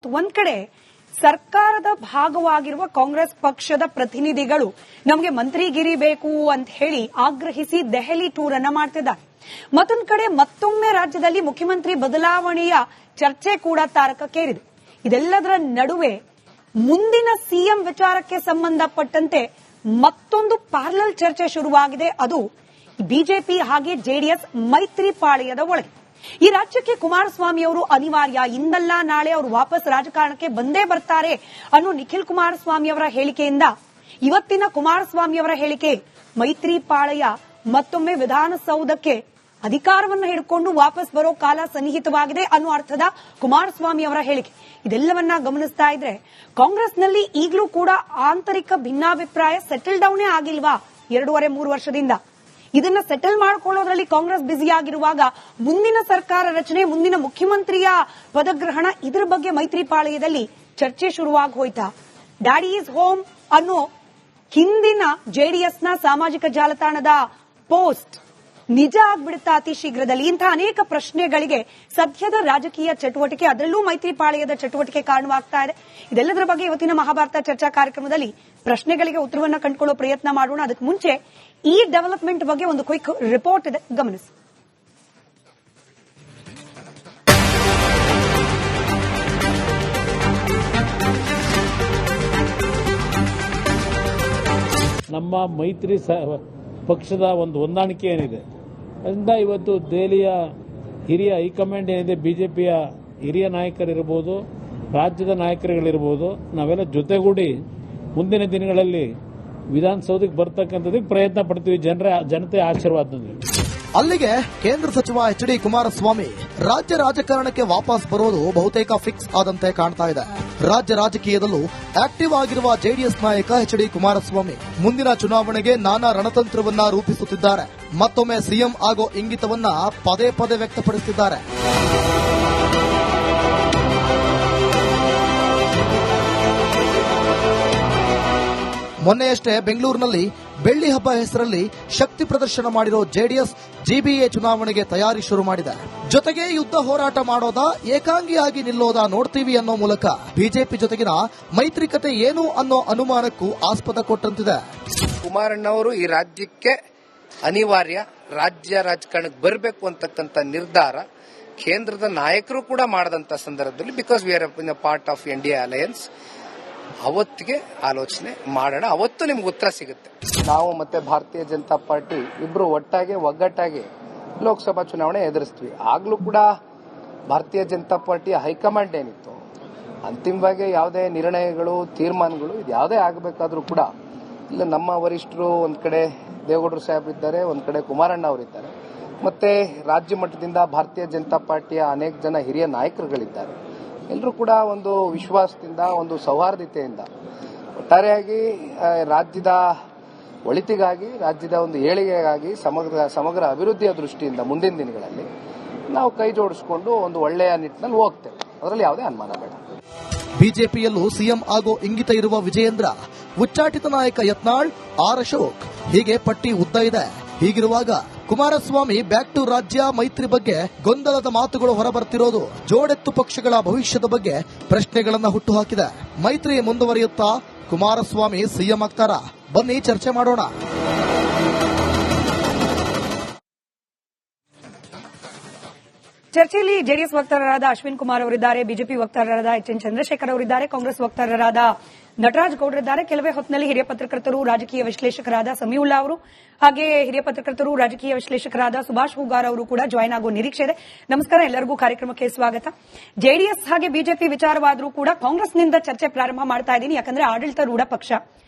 ಒಂದ್ ಕಡೆ ಸರ್ಕಾರದ ಭಾಗವಾಗಿರುವ ಕಾಂಗ್ರೆಸ್ ಪಕ್ಷದ ಪ್ರತಿನಿಧಿಗಳು ನಮಗೆ ಮಂತ್ರಿಗಿರಿ ಬೇಕು ಅಂತ ಹೇಳಿ ಆಗ್ರಹಿಸಿ ದೆಹಲಿ ಟೂರ್ ಅನ್ನ ಮಾಡ್ತಿದ್ದಾರೆ. ಮತ್ತೊಂದ್ ಕಡೆ ಮತ್ತೊಮ್ಮೆ ರಾಜ್ಯದಲ್ಲಿ ಮುಖ್ಯಮಂತ್ರಿ ಬದಲಾವಣೆಯ ಚರ್ಚೆ ಕೂಡ ತಾರಕಕ್ಕೇರಿದೆ. ಇದೆಲ್ಲದರ ನಡುವೆ ಮುಂದಿನ ಸಿಎಂ ವಿಚಾರಕ್ಕೆ ಸಂಬಂಧಪಟ್ಟಂತೆ ಮತ್ತೊಂದು ಪ್ಯಾರಲಲ್ ಚರ್ಚೆ ಶುರುವಾಗಿದೆ. ಅದು ಬಿಜೆಪಿ ಹಾಗೆ ಜೆಡಿಎಸ್ ಮೈತ್ರಿ ಪಾಳೆಯದ ಒಳಗೆ. ಈ ರಾಜ್ಯಕ್ಕೆ ಕುಮಾರಸ್ವಾಮಿ ಅವರು ಅನಿವಾರ್ಯ, ಇಂದಲ್ಲ ನಾಳೆ ಅವರು ವಾಪಸ್ ರಾಜಕಾರಣಕ್ಕೆ ಬಂದೇ ಬರ್ತಾರೆ ಅನ್ನೋ ನಿಖಿಲ್ ಕುಮಾರಸ್ವಾಮಿ ಅವರ ಹೇಳಿಕೆಯಿಂದ ಇವತ್ತಿನ ಕುಮಾರಸ್ವಾಮಿ ಅವರ ಹೇಳಿಕೆ ಮೈತ್ರಿ ಪಾಳೆಯ ಮತ್ತೊಮ್ಮೆ ವಿಧಾನಸೌಧಕ್ಕೆ ಅಧಿಕಾರವನ್ನು ಹಿಡ್ಕೊಂಡು ವಾಪಸ್ ಬರೋ ಕಾಲ ಸನ್ನಿಹಿತವಾಗಿದೆ ಅನ್ನೋ ಅರ್ಥದ ಕುಮಾರಸ್ವಾಮಿ ಅವರ ಹೇಳಿಕೆ. ಇದೆಲ್ಲವನ್ನ ಗಮನಿಸ್ತಾ ಇದ್ರೆ ಕಾಂಗ್ರೆಸ್ನಲ್ಲಿ ಈಗಲೂ ಕೂಡ ಆಂತರಿಕ ಭಿನ್ನಾಭಿಪ್ರಾಯ ಸೆಟಲ್ ಡೌನೇ ಆಗಿಲ್ವಾ 2.5-3 ವರ್ಷದಿಂದ? ಇದನ್ನ ಸೆಟಲ್ ಮಾಡ್ಕೊಳ್ಳೋದ್ರಲ್ಲಿ ಕಾಂಗ್ರೆಸ್ ಬ್ಯುಸಿಯಾಗಿರುವಾಗ ಮುಂದಿನ ಸರ್ಕಾರ ರಚನೆ, ಮುಂದಿನ ಮುಖ್ಯಮಂತ್ರಿಯ ಪದಗ್ರಹಣ, ಇದ್ರ ಬಗ್ಗೆ ಮೈತ್ರಿ ಪಾಳೆಯದಲ್ಲಿ ಚರ್ಚೆ ಶುರುವಾಗಿ ಹೋಯ್ತಾ? ಡ್ಯಾಡಿ ಈಸ್ ಹೋಮ್ ಅನ್ನೋ ಹಿಂದಿನ ಜೆಡಿಎಸ್ನ ಸಾಮಾಜಿಕ ಜಾಲತಾಣದ ಪೋಸ್ಟ್ ನಿಜ ಆಗ್ಬಿಡುತ್ತಾ ಅತಿ ಶೀಘ್ರದಲ್ಲಿ? ಇಂತಹ ಅನೇಕ ಪ್ರಶ್ನೆಗಳಿಗೆ ಸದ್ಯದ ರಾಜಕೀಯ ಚಟುವಟಿಕೆ, ಅದರಲ್ಲೂ ಮೈತ್ರಿ ಪಾಳೆಯದ ಚಟುವಟಿಕೆ ಕಾರಣವಾಗ್ತಾ ಇದೆ. ಇದೆಲ್ಲದರ ಬಗ್ಗೆ ಇವತ್ತಿನ ಮಹಾಭಾರತ ಚರ್ಚಾ ಕಾರ್ಯಕ್ರಮದಲ್ಲಿ ಪ್ರಶ್ನೆಗಳಿಗೆ ಉತ್ತರವನ್ನ ಕಂಡುಕೊಳ್ಳೋ ಪ್ರಯತ್ನ ಮಾಡೋಣ. ಅದಕ್ಕೆ ಮುಂಚೆ ಈ ಡೆವಲಪ್ಮೆಂಟ್ ಬಗ್ಗೆ ಒಂದು ಕ್ವಿಕ್ ರಿಪೋರ್ಟ್ ಇದೆ, ಗಮನಿಸಿ. ನಮ್ಮ ಮೈತ್ರಿ ಪಕ್ಷದ ಒಂದು ಹೊಂದಾಣಿಕೆ ಏನಿದೆ ಅದರಿಂದ ಇವತ್ತು ದೆಹಲಿಯ ಹಿರಿಯ ಹೈಕಮಾಂಡ್ ಏನಿದೆ, ಬಿಜೆಪಿಯ ಹಿರಿಯ ನಾಯಕರಿರ್ಬೋದು, ರಾಜ್ಯದ ನಾಯಕರುಗಳಿರ್ಬೋದು, ನಾವೆಲ್ಲ ಜೊತೆಗೂಡಿ ಮುಂದಿನ ದಿನಗಳಲ್ಲಿ ವಿಧಾನಸೌಧಕ್ಕೆ ಬರ್ತಕ್ಕಂಥದಕ್ಕೆ ಪ್ರಯತ್ನ ಪಡ್ತೀವಿ, ಜನತೆ ಆಶೀರ್ವಾದದಲ್ಲಿ. ಅಲ್ಲಿಗೆ ಕೇಂದ್ರ ಸಚಿವ ಎಚ್.ಡಿ. ಕುಮಾರಸ್ವಾಮಿ ರಾಜ್ಯ ರಾಜಕಾರಣಕ್ಕೆ ವಾಪಸ್ ಬರೋದು ಬಹುತೇಕ ಫಿಕ್ಸ್ ಆದಂತೆ ಕಾಣ್ತಾ ಇದೆ. ರಾಜ್ಯ ರಾಜಕೀಯದಲ್ಲೂ ಆಕ್ಟಿವ್ ಆಗಿರುವ ಜೆಡಿಎಸ್ ನಾಯಕ ಎಚ್.ಡಿ. ಕುಮಾರಸ್ವಾಮಿ ಮುಂದಿನ ಚುನಾವಣೆಗೆ ನಾನಾ ರಣತಂತ್ರವನ್ನ ರೂಪಿಸುತ್ತಿದ್ದಾರೆ. ಮತ್ತೊಮ್ಮೆ ಸಿಎಂ ಆಗೋ ಇಂಗಿತವನ್ನ ಪದೇ ಪದೇ ವ್ಯಕ್ತಪಡಿಸುತ್ತಿದ್ದಾರೆ. ಮೊನ್ನೆಯಷ್ಟೇ ಬೆಂಗಳೂರಿನಲ್ಲಿ ಬೆಳ್ಳಿ ಹಬ್ಬ ಹೆಸರಲ್ಲಿ ಶಕ್ತಿ ಪ್ರದರ್ಶನ ಮಾಡಿರೋ ಜೆಡಿಎಸ್ ಜಿಬಿಎ ಚುನಾವಣೆಗೆ ತಯಾರಿ ಶುರು ಮಾಡಿದೆ. ಜೊತೆಗೆ ಯುದ್ಧ ಹೋರಾಟ ಮಾಡೋದಾ, ಏಕಾಂಗಿಯಾಗಿ ನಿಲ್ಲೋದಾ ನೋಡ್ತೀವಿ ಅನ್ನೋ ಮೂಲಕ ಬಿಜೆಪಿ ಜೊತೆಗಿನ ಮೈತ್ರಿಕತೆ ಏನು ಅನ್ನೋ ಅನುಮಾನಕ್ಕೂ ಆಸ್ಪದ ಕೊಟ್ಟಂತಿದೆ. ಕುಮಾರಣ್ಣವರು ಈ ರಾಜ್ಯಕ್ಕೆ ಅನಿವಾರ್ಯ, ರಾಜ್ಯ ರಾಜಕಾರಣಕ್ಕೆ ಬರಬೇಕು ಅಂತಕ್ಕಂಥ ನಿರ್ಧಾರ ಕೇಂದ್ರದ ನಾಯಕರು ಕೂಡ ಮಾಡದಂತ ಸಂದರ್ಭದಲ್ಲಿ, because we are in a part of India alliance, ಅವತ್ತಿಗೆ ಆಲೋಚನೆ ಮಾಡೋಣ, ಅವತ್ತು ನಿಮ್ಗೆ ಉತ್ತರ ಸಿಗುತ್ತೆ. ನಾವು ಮತ್ತೆ ಭಾರತೀಯ ಜನತಾ ಪಾರ್ಟಿ ಇಬ್ರು ಒಗ್ಗಟ್ಟಾಗಿ ಲೋಕಸಭಾ ಚುನಾವಣೆ ಎದುರಿಸ್ತೀವಿ. ಆಗ್ಲೂ ಕೂಡ ಭಾರತೀಯ ಜನತಾ ಪಾರ್ಟಿಯ ಹೈಕಮಾಂಡ್ ಏನಿತ್ತು, ಅಂತಿಮವಾಗಿ ಯಾವುದೇ ನಿರ್ಣಯಗಳು, ತೀರ್ಮಾನಗಳು ಇದ್ಯಾವುದೇ ಆಗಬೇಕಾದ್ರೂ ಕೂಡ ಇಲ್ಲ ನಮ್ಮ ವರಿಷ್ಠರು ಒಂದ್ ಕಡೆ ದೇವೇಗೌಡರು ಸಾಹೇಬ್ರಿದ್ದಾರೆ, ಒಂದ್ ಕಡೆ ಕುಮಾರಣ್ಣ ಅವರಿದ್ದಾರೆ, ಮತ್ತೆ ರಾಜ್ಯ ಮಟ್ಟದಿಂದ ಭಾರತೀಯ ಜನತಾ ಪಾರ್ಟಿಯ ಅನೇಕ ಜನ ಹಿರಿಯ ನಾಯಕರುಗಳಿದ್ದಾರೆ. ಎಲ್ಲರೂ ಕೂಡ ಒಂದು ವಿಶ್ವಾಸದಿಂದ, ಒಂದು ಸೌಹಾರ್ದತೆಯಿಂದ ಒಟ್ಟಾರೆಯಾಗಿ ರಾಜ್ಯದ ಒಳಿತಿಗಾಗಿ, ರಾಜ್ಯದ ಒಂದು ಏಳಿಗೆಗಾಗಿ, ಸಮಗ್ರ ಅಭಿವೃದ್ಧಿಯ ದೃಷ್ಟಿಯಿಂದ ಮುಂದಿನ ದಿನಗಳಲ್ಲಿ ನಾವು ಕೈ ಜೋಡಿಸಿಕೊಂಡು ಒಂದು ಒಳ್ಳೆಯ ನಿಟ್ಟಿನಲ್ಲಿ ಹೋಗ್ತೇವೆ. ಅದರಲ್ಲಿ ಯಾವುದೇ ಅನುಮಾನ ಬೇಡ. ಬಿಜೆಪಿಯಲ್ಲೂ ಸಿಎಂ ಆಗೋ ಇಂಗಿತ ಇರುವ ವಿಜಯೇಂದ್ರ, ಉಚ್ಚಾಟಿತ ನಾಯಕ ಯತ್ನಾಳ್, ಆರ್ ಅಶೋಕ್, ಹೀಗೆ ಪಟ್ಟಿ ಉದ್ದ ಇದೆ. ಹೀಗಿರುವಾಗ ಕುಮಾರಸ್ವಾಮಿ ಬ್ಯಾಕ್ ಟು ರಾಜ್ಯ ಮೈತ್ರಿ ಬಗ್ಗೆ ಗೊಂದಲದ ಮಾತುಗಳು ಹೊರಬರ್ತಿರೋದು ಜೋಡೆತ್ತು ಪಕ್ಷಗಳ ಭವಿಷ್ಯದ ಬಗ್ಗೆ ಪ್ರಶ್ನೆಗಳನ್ನ ಹುಟ್ಟುಹಾಕಿದೆ. ಮೈತ್ರಿ ಮುಂದುವರಿಯುತ್ತಾ ಕುಮಾರಸ್ವಾಮಿ ಸಿಎಂ ಆಗ್ತಾರಾ? ಬನ್ನಿ ಚರ್ಚೆ ಮಾಡೋಣ. ಚರ್ಚೆಯಲ್ಲಿ ಜೆಡಿಎಸ್ ವಕ್ತಾರರಾದ ಅಶ್ವಿನ್ ಕುಮಾರ್ ಅವರಿದ್ದಾರೆ, ಬಿಜೆಪಿ ವಕ್ತಾರರಾದ ಎಚ್.ಎನ್. ಚಂದ್ರಶೇಖರ್ ಅವರಿದ್ದಾರೆ, ಕಾಂಗ್ರೆಸ್ ವಕ್ತಾರರಾದ ನಟರಾಜ್ ಗೌಡರಿದ್ದಾರೆ. ಕೆಲವೇ ಹೊತ್ತಿನಲ್ಲಿ ಹಿರಿಯ ಪತ್ರಕರ್ತರು, ರಾಜಕೀಯ ವಿಶ್ಲೇಷಕರಾದ ಸಮೀವುಲ್ಲಾ ಅವರು, ಹಾಗೆ ಹಿರಿಯ ಪತ್ರಕರ್ತರು, ರಾಜಕೀಯ ವಿಶ್ಲೇಷಕರಾದ ಸುಭಾಷ್ ಹೂಗಾರ್ ಅವರು ಕೂಡ ಜಾಯ್ನ್ ಆಗೋ ನಿರೀಕ್ಷೆ ಇದೆ. ನಮಸ್ಕಾರ, ಎಲ್ಲರಿಗೂ ಕಾರ್ಯಕ್ರಮಕ್ಕೆ ಸ್ವಾಗತ. ಜೆಡಿಎಸ್ ಹಾಗೆ ಬಿಜೆಪಿ ವಿಚಾರವಾದರೂ ಕೂಡ ಕಾಂಗ್ರೆಸ್ನಿಂದ ಚರ್ಚೆ ಪ್ರಾರಂಭ ಮಾಡ್ತಾ ಇದ್ದೀನಿ, ಯಾಕಂದ್ರೆ ಆಡಳಿತಾರೂಢ ಪಕ್ಷ.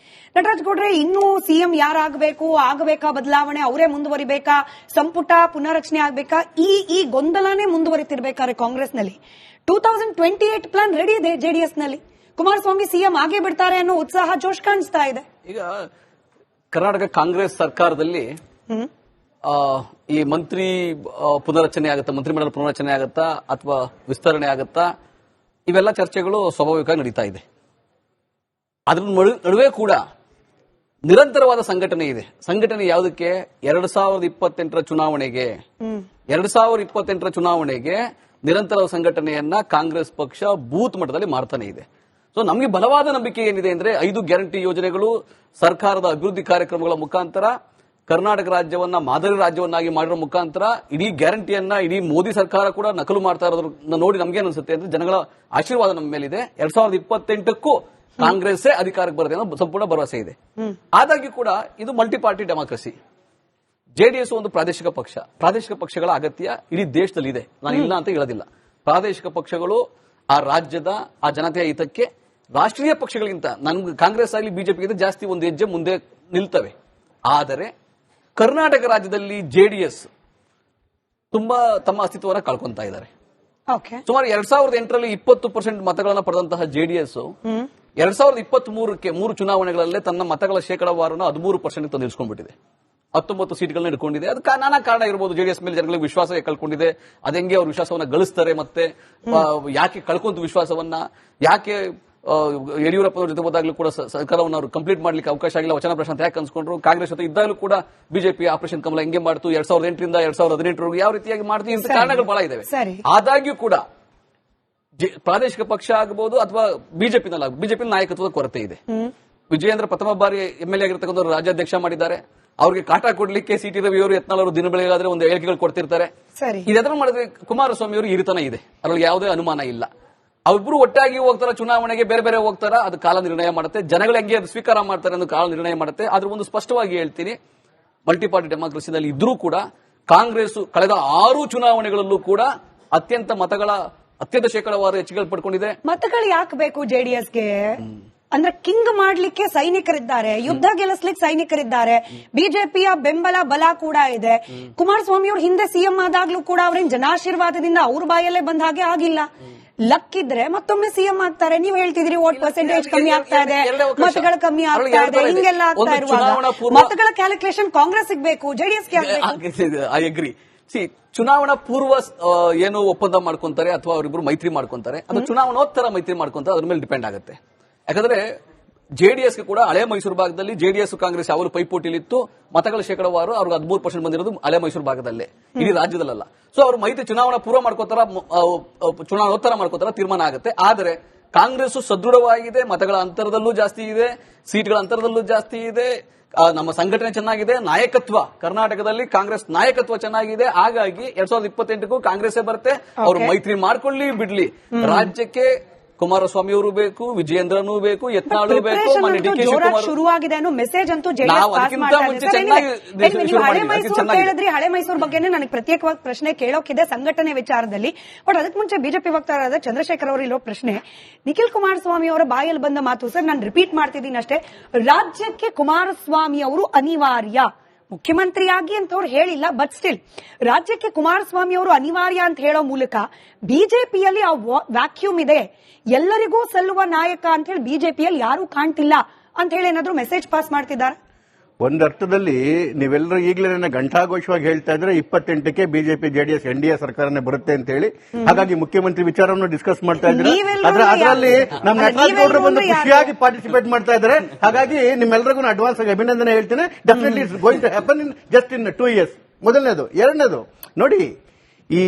ನಟರಾಜ್ ಗೌಡ್ರೆ, ಇನ್ನೂ ಸಿಎಂ ಯಾರಾಗಬೇಕು, ಆಗಬೇಕಾ ಬದಲಾವಣೆ, ಅವರೇ ಮುಂದುವರಿಬೇಕಾ, ಸಂಪುಟ ಪುನರಚನೆ ಆಗಬೇಕಾ, ಈ ಗೊಂದಲನೇ ಮುಂದುವರಿತಿರ್ಬೇಕಾದ್ರೆ ಕಾಂಗ್ರೆಸ್ನಲ್ಲಿ 2028 ಪ್ಲಾನ್ ರೆಡಿ ಇದೆ ಜೆಡಿಎಸ್ನಲ್ಲಿ. ಕುಮಾರಸ್ವಾಮಿ ಸಿಎಂ ಆಗೇ ಬಿಡ್ತಾರೆ ಅನ್ನೋ ಉತ್ಸಾಹ, ಜೋಶ್ ಕಾಣಿಸ್ತಾ ಇದೆ. ಈಗ ಕರ್ನಾಟಕ ಕಾಂಗ್ರೆಸ್ ಸರ್ಕಾರದಲ್ಲಿ ಈ ಮಂತ್ರಿ ಪುನರಚನೆ ಆಗುತ್ತಾ, ಮಂತ್ರಿಮಂಡಲ ಪುನರಚನೆ ಆಗುತ್ತಾ ಅಥವಾ ವಿಸ್ತರಣೆ ಆಗುತ್ತಾ, ಇವೆಲ್ಲ ಚರ್ಚೆಗಳು ಸ್ವಾಭಾವಿಕವಾಗಿ ನಡೀತಾ ಇದೆ. ಅದ್ರ ನಡುವೆ ಕೂಡ ನಿರಂತರವಾದ ಸಂಘಟನೆ ಇದೆ. ಸಂಘಟನೆ ಯಾವುದಕ್ಕೆ? 2028 ಚುನಾವಣೆಗೆ 2028 ಚುನಾವಣೆಗೆ ನಿರಂತರ ಸಂಘಟನೆಯನ್ನ ಕಾಂಗ್ರೆಸ್ ಪಕ್ಷ ಬೂತ್ ಮಟ್ಟದಲ್ಲಿ ಮಾಡ್ತಾನೆ ಇದೆ. ಸೊ ನಮಗೆ ಬಲವಾದ ನಂಬಿಕೆ ಏನಿದೆ ಅಂದ್ರೆ 5 ಗ್ಯಾರಂಟಿ ಯೋಜನೆಗಳು, ಸರ್ಕಾರದ ಅಭಿವೃದ್ಧಿ ಕಾರ್ಯಕ್ರಮಗಳ ಮುಖಾಂತರ ಕರ್ನಾಟಕ ರಾಜ್ಯವನ್ನ ಮಾದರಿ ರಾಜ್ಯವನ್ನಾಗಿ ಮಾಡಿರೋ ಮುಖಾಂತರ ಇಡೀ ಗ್ಯಾರಂಟಿಯನ್ನ ಇಡೀ ಮೋದಿ ಸರ್ಕಾರ ಕೂಡ ನಕಲು ಮಾಡ್ತಾ ಇರೋದನ್ನ ನೋಡಿ ನಮ್ಗೇನ್ ಅನ್ಸುತ್ತೆ ಅಂದ್ರೆ ಜನಗಳ ಆಶೀರ್ವಾದ ನಮ್ಮ ಮೇಲಿದೆ. 2028ಕ್ಕೂ ಕಾಂಗ್ರೆಸ್ ಅಧಿಕಾರಕ್ಕೆ ಬರುತ್ತೆ ಅನ್ನೋ ಸಂಪೂರ್ಣ ಭರವಸೆ ಇದೆ. ಆದಾಗ್ಯೂ ಕೂಡ ಇದು ಮಲ್ಟಿ ಪಾರ್ಟಿ ಡೆಮಾಕ್ರಸಿ. ಜೆಡಿಎಸ್ ಒಂದು ಪ್ರಾದೇಶಿಕ ಪಕ್ಷ. ಪ್ರಾದೇಶಿಕ ಪಕ್ಷಗಳ ಅಗತ್ಯ ಇಡೀ ದೇಶದಲ್ಲಿ ಇದೆ, ನಾನು ಇಲ್ಲ ಅಂತ ಹೇಳೋದಿಲ್ಲ. ಪ್ರಾದೇಶಿಕ ಪಕ್ಷಗಳು ಆ ರಾಜ್ಯದ ಆ ಜನತೆಯ ಹಿತಕ್ಕೆ ರಾಷ್ಟ್ರೀಯ ಪಕ್ಷಗಳಿಗಿಂತ ನನ್ಗೆ ಕಾಂಗ್ರೆಸ್ ಆಗಲಿ ಬಿಜೆಪಿಗಿಂತ ಜಾಸ್ತಿ ಒಂದು ಹೆಜ್ಜೆ ಮುಂದೆ ನಿಲ್ತವೆ. ಆದರೆ ಕರ್ನಾಟಕ ರಾಜ್ಯದಲ್ಲಿ ಜೆಡಿಎಸ್ ತುಂಬಾ ತಮ್ಮ ಅಸ್ತಿತ್ವವನ್ನು ಕಳ್ಕೊಂತಾ ಇದ್ದಾರೆ. ಸುಮಾರು 2008ರಲ್ಲಿ 20% ಮತಗಳನ್ನು ಪಡೆದಂತಹ ಜೆಡಿಎಸ್ 2023ಕ್ಕೆ 3 ಚುನಾವಣೆಗಳಲ್ಲೇ ತನ್ನ ಮತಗಳ ಶೇಕಡಾವಾರನ್ನು 13% ತಂದು ಇಳಿಸ್ಕೊಂಡ್ಬಿಟ್ಟಿದೆ. 19 ಸೀಟ್ಗಳನ್ನ ಇಟ್ಕೊಂಡಿದೆ. ಅದು ನಾನಾ ಕಾರಣ ಇರಬಹುದು. ಜೆಡಿಎಸ್ ಮೇಲೆ ಜನಗಳಿಗೆ ವಿಶ್ವಾಸ ಕಳ್ಕೊಂಡಿದೆ. ಅದೆಂಗೆ ಅವ್ರ ವಿಶ್ವಾಸವನ್ನ ಗಳಿಸ್ತಾರೆ, ಮತ್ತೆ ಯಾಕೆ ಕಳ್ಕೊಂತ ವಿಶ್ವಾಸವನ್ನ, ಯಾಕೆ ಯಡಿಯೂರಪ್ಪನವ್ರ ಜೊತೆ ಹೋದಾಗ್ಲೂ ಕೂಡ ಸರ್ಕಾರವನ್ನು ಅವರು ಕಂಪ್ಲೀಟ್ ಮಾಡ್ಲಿಕ್ಕೆ ಅವಕಾಶ ಆಗಿಲ್ಲ, ವಚನ ಪ್ರಶ್ನೆ ಯಾಕೆ ಅನ್ಸ್ಕೊಂಡ್ರು. ಕಾಂಗ್ರೆಸ್ ಜೊತೆ ಇದ್ದಾಗಲೂ ಕೂಡ ಬಿಜೆಪಿ ಆಪರೇಷನ್ ಕಮಲ ಹೆಂಗೆ ಮಾಡ್ತು, 2008ರಿಂದ 2018 ಯಾವ ರೀತಿಯಾಗಿ ಮಾಡ್ತು, ಇಂಥ ಕಾರಣಗಳು ಬಹಳ ಇದಾವೆ. ಆದಾಗ್ಯೂ ಕೂಡ ಪ್ರಾದೇಶಿಕ ಪಕ್ಷ ಆಗಬಹುದು ಅಥವಾ ಬಿಜೆಪಿ ನಾಯಕತ್ವದ ಕೊರತೆ ಇದೆ. ವಿಜಯೇಂದ್ರ ಪ್ರಥಮ ಬಾರಿ ಎಂಎಲ್ಎ ಆಗಿರ್ತಕ್ಕಂಥ ರಾಜ್ಯಾಧ್ಯಕ್ಷ ಮಾಡಿದ್ದಾರೆ. ಅವ್ರಿಗೆ ಕಾಟ ಕೊಡ್ಲಿಕ್ಕೆ ಸಿಟಿ ರವಿ ಅವರು ಯತ್ನಾಳ್ ಅವರು ದಿನ ಬೆಳಗಾದ್ರೆ ಒಂದು ಹೇಳಿಕೆಗಳು ಕೊಡ್ತಿರ್ತಾರೆ. ಇದೆಲ್ಲ ಮಾಡಿದ್ರೆ ಕುಮಾರಸ್ವಾಮಿ ಅವರು ಈ ರೀತನ ಇದೆ, ಅದರಲ್ಲಿ ಯಾವುದೇ ಅನುಮಾನ ಇಲ್ಲ. ಅವರಿಬ್ರು ಒಟ್ಟಾಗಿ ಹೋಗ್ತಾರ, ಚುನಾವಣೆಗೆ ಬೇರೆ ಬೇರೆ ಹೋಗ್ತಾರ, ಅದು ಕಾಲ ನಿರ್ಣಯ ಮಾಡುತ್ತೆ. ಜನಗಳು ಹೆಂಗೆ ಅದು ಸ್ವೀಕಾರ ಮಾಡ್ತಾರೆ ಅನ್ನೋ ಕಾಲ ನಿರ್ಣಯ ಮಾಡುತ್ತೆ. ಆದ್ರೆ ಒಂದು ಸ್ಪಷ್ಟವಾಗಿ ಹೇಳ್ತೀನಿ, ಮಲ್ಟಿಪಾರ್ಟಿ ಡೆಮಾಕ್ರಸಿನಲ್ಲಿ ಇದ್ರೂ ಕೂಡ ಕಾಂಗ್ರೆಸ್ ಕಳೆದ 6 ಚುನಾವಣೆಗಳಲ್ಲೂ ಕೂಡ ಅತ್ಯಂತ ಶೇಕಡಾವಾರು ಹೆಚ್ಚಿಗೆ ಪಡ್ಕೊಂಡಿದೆ. ಮತಗಳು ಯಾಕೆ ಬೇಕು ಜೆಡಿಎಸ್ಗೆ? ಅಂದ್ರೆ ಕಿಂಗ್ ಮಾಡ್ಲಿಕ್ಕೆ ಸೈನಿಕರಿದ್ದಾರೆ, ಯುದ್ಧ ಗೆಲ್ಲಿಸ್ಲಿಕ್ಕೆ ಸೈನಿಕರಿದ್ದಾರೆ, ಬಿಜೆಪಿಯ ಬೆಂಬಲ ಬಲ ಕೂಡ ಇದೆ. ಕುಮಾರಸ್ವಾಮಿ ಅವರು ಹಿಂದೆ ಸಿಎಂ ಆದಾಗ್ಲೂ ಕೂಡ ಅವ್ರೇನ್ ಜನಾಶೀರ್ವಾದದಿಂದ ಅವ್ರ ಬಾಯಲ್ಲೇ ಬಂದ ಹಾಗೆ ಆಗಿಲ್ಲ. ಲಕ್ ಇದ್ರೆ ಮತ್ತೊಮ್ಮೆ ಸಿಎಂ ಆಗ್ತಾರೆ. ನೀವು ಹೇಳ್ತಿದ್ರಿ ವೋಟ್ ಪರ್ಸೆಂಟೇಜ್ ಕಮ್ಮಿ ಆಗ್ತಾ ಇದೆ, ಮತಗಳು ಕಮ್ಮಿ ಆಗ್ತಾ ಇದೆ, ಹಿಂಗೆಲ್ಲ ಆಗ್ತಾ ಇರುವಾಗ ಮತಗಳ ಕ್ಯಾಲ್ಕುಲೇಷನ್ ಕಾಂಗ್ರೆಸ್ ಬೇಕು, ಜೆಡಿಎಸ್ಗೆ ಐ ಅಗ್ರಿ. ಚುನಾವಣಾ ಪೂರ್ವ ಏನು ಒಪ್ಪಂದ ಮಾಡ್ಕೊಂತಾರೆ ಅಥವಾ ಅವರಿಬ್ರು ಮೈತ್ರಿ ಮಾಡ್ಕೊಂತಾರೆ, ಅದು ಚುನಾವಣೋತ್ತರ ಮೈತ್ರಿ ಮಾಡ್ಕೊಂತಾರೆ, ಅದ್ರ ಮೇಲೆ ಡಿಪೆಂಡ್ ಆಗುತ್ತೆ. ಯಾಕಂದ್ರೆ ಜೆಡಿಎಸ್ಗೆ ಕೂಡ ಹಳೆ ಮೈಸೂರು ಭಾಗದಲ್ಲಿ ಜೆಡಿಎಸ್ ಕಾಂಗ್ರೆಸ್ ಅವರು ಪೈಪೋಟಿಲಿತ್ತು. ಮತಗಳ ಶೇಕಡಾವಾರು ಅವ್ರಿಗೆ 13% ಬಂದಿರೋದು ಹಳೆ ಮೈಸೂರು ಭಾಗದಲ್ಲೇ, ಇಡೀ ರಾಜ್ಯದಲ್ಲ. ಸೊ ಅವ್ರು ಮೈತ್ರಿ ಚುನಾವಣಾ ಪೂರ್ವ ಮಾಡ್ಕೋತಾರ, ಚುನಾವಣೋತ್ತರ ಮಾಡ್ಕೋತಾರ, ತೀರ್ಮಾನ ಆಗುತ್ತೆ. ಆದರೆ ಕಾಂಗ್ರೆಸ್ ಸದೃಢವಾಗಿದೆ, ಮತಗಳ ಅಂತರದಲ್ಲೂ ಜಾಸ್ತಿ ಇದೆ, ಸೀಟ್ಗಳ ಅಂತರದಲ್ಲೂ ಜಾಸ್ತಿ ಇದೆ, ನಮ್ಮ ಸಂಘಟನೆ ಚೆನ್ನಾಗಿದೆ, ನಾಯಕತ್ವ ಕರ್ನಾಟಕದಲ್ಲಿ ಕಾಂಗ್ರೆಸ್ ನಾಯಕತ್ವ ಚೆನ್ನಾಗಿದೆ. ಹಾಗಾಗಿ 2028ಕ್ಕೂ ಕಾಂಗ್ರೆಸ್ ಬರುತ್ತೆ. ಅವರು ಮೈತ್ರಿ ಮಾಡ್ಕೊಳ್ಳಿ ಬಿಡ್ಲಿ, ರಾಜ್ಯಕ್ಕೆ ಕುಮಾರಸ್ವಾಮಿ ಅವರು ಬೇಕು, ವಿಜಯೇಂದ್ರನೂ ಬೇಕು, ಯತ್ನಾಳು ಬೇಕು, ಶುರುವಾಗಿದೆ ಅನ್ನೋ ಮೆಸೇಜ್ ಅಂತೂ ಹಳೆ ಮೈಸೂರು ಬಗ್ಗೆ ನನಗೆ ಪ್ರತ್ಯೇಕವಾಗಿ ಪ್ರಶ್ನೆ ಕೇಳೋಕಿದೆ ಸಂಘಟನೆ ವಿಚಾರದಲ್ಲಿ. ಬಟ್ ಅದಕ್ಕೆ ಮುಂಚೆ ಬಿಜೆಪಿ ವಕ್ತಾರರಾದ ಚಂದ್ರಶೇಖರ್ ಅವರು ಇಲ್ಲೋ ಪ್ರಶ್ನೆ, ನಿಖಿಲ್ ಕುಮಾರಸ್ವಾಮಿ ಅವರ ಬಾಯಲ್ಲಿ ಬಂದ ಮಾತು ಸರ್, ನಾನು ರಿಪೀಟ್ ಮಾಡ್ತಿದ್ದೀನಿ ಅಷ್ಟೇ, ರಾಜ್ಯಕ್ಕೆ ಕುಮಾರಸ್ವಾಮಿ ಅವರು ಅನಿವಾರ್ಯ, ಮುಖ್ಯಮಂತ್ರಿಯಾಗಿ ಅಂತ ಅವ್ರು ಹೇಳಿಲ್ಲ, ಬಟ್ ಸ್ಟಿಲ್ ರಾಜ್ಯಕ್ಕೆ ಕುಮಾರಸ್ವಾಮಿ ಅವರು ಅನಿವಾರ್ಯ ಅಂತ ಹೇಳೋ ಮೂಲಕ ಬಿಜೆಪಿಯಲ್ಲಿ ಆ ವ್ಯಾಕ್ಯೂಮ್ ಇದೆ, ಎಲ್ಲರಿಗೂ ಸಲ್ಲುವ ನಾಯಕ ಅಂತ ಹೇಳಿ ಬಿಜೆಪಿಯಲ್ಲಿ ಯಾರು ಕಾಣ್ತಿಲ್ಲ ಅಂತ ಹೇಳಿ ಏನಾದ್ರು ಮೆಸೇಜ್ ಪಾಸ್ ಮಾಡ್ತಿದ್ದಾರೆ? ಒಂದರ್ಥದಲ್ಲಿ ನೀವೆಲ್ಲರೂ ಈಗಲೇ ಘಂಟಾಘೋಷವಾಗಿ ಹೇಳ್ತಾ ಇದ್ರೆ 28ಕ್ಕೆ ಬಿಜೆಪಿ ಜೆಡಿಎಸ್ ಎನ್ಡಿಎ ಸರ್ಕಾರನೇ ಬರುತ್ತೆ ಅಂತ ಹೇಳಿ. ಹಾಗಾಗಿ ಮುಖ್ಯಮಂತ್ರಿ ವಿಚಾರವನ್ನು ಡಿಸ್ಕಸ್ ಮಾಡ್ತಾ ಇದ್ರೆ ಅದರಲ್ಲಿ ನಮ್ಮ ನಟರಾಜ್ ಗೌಡ್ರು ಬಂದು ಖುಷಿಯಾಗಿ ಪಾರ್ಟಿಸಿಪೇಟ್ ಮಾಡ್ತಾ ಇದ್ದಾರೆ. ಹಾಗಾಗಿ ನಿಮ್ಮೆಲ್ಲರಿಗೂ ಅಡ್ವಾನ್ಸ್ ಆಗಿ ಅಭಿನಂದನೆ ಹೇಳ್ತೀನಿ. Definitely it's going to happen in just in 2 years. ಮೊದಲನೇದು. ಎರಡನೇದು ನೋಡಿ, ಈ